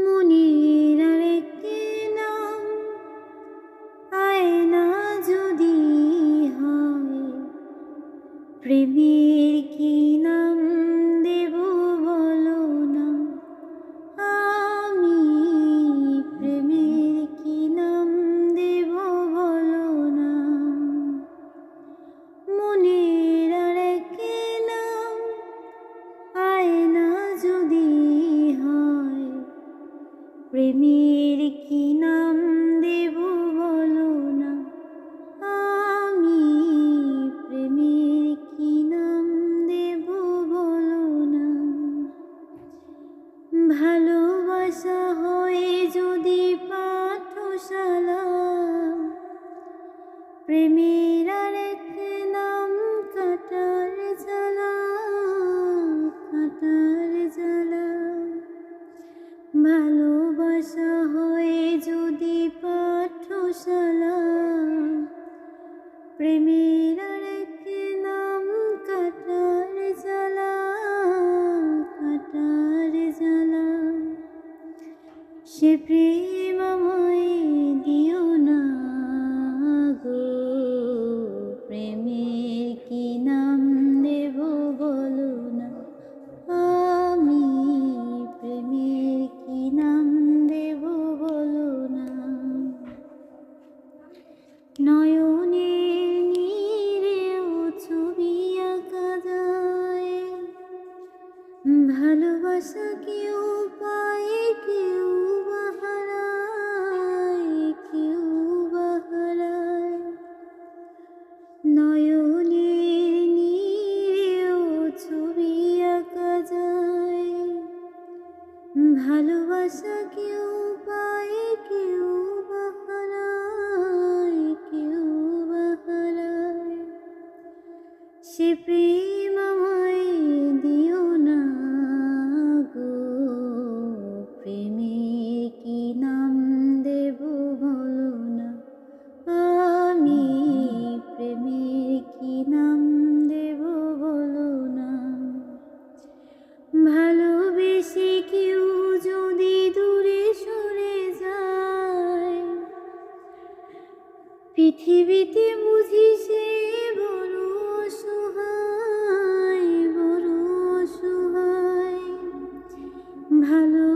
মনের আরেক নাম আয়না যদি হয়, প্রেমের কি নাম দেব বলো না। আমি প্রেমের কি নাম দেব বলো না। মনের আরেক নাম আয়না যদি হয়, প্রেমের কি নাম দেব বলো না। আমি প্রেমের কি নাম দেব বলো না। ভালোবাসা হয় যদি পাঠশালা, প্রেমের আরেক নাম কাটার জ্বালা, কাটার জ্বালা। ভালোবাসা হয় যদি পাঠশালা, প্রেমের আরেক নাম কাটার জ্বালা, কাটার জ্বালা। সে প্রেম আমায় দিও না গো, প্রেমের কি নাম দেব বলো না। আমি প্রেমের কি নাম দেব বলো না। নয়নের নীরেও ছবি আঁকা যায়, ভালোবাসা কেউ পায় কেউ বা হারায়, কেউ বা হারায়। নয়নের নীরেও ছবি আঁকা যায়, ভালোবাসা কেউ পায় কেউ বা হারায়, কেউ বা হারায়। সে প্রেম আমায় দিও না গো, প্রেমের কি নাম দেব বলো না। আমি প্রেমের কি নাম দেব বলো না। ভালোবেসে কেউ যদি দূরে সরে যায়, পৃথিবীতে বুঝি সে বড় অসহায়, বড় অসহায়। ভালো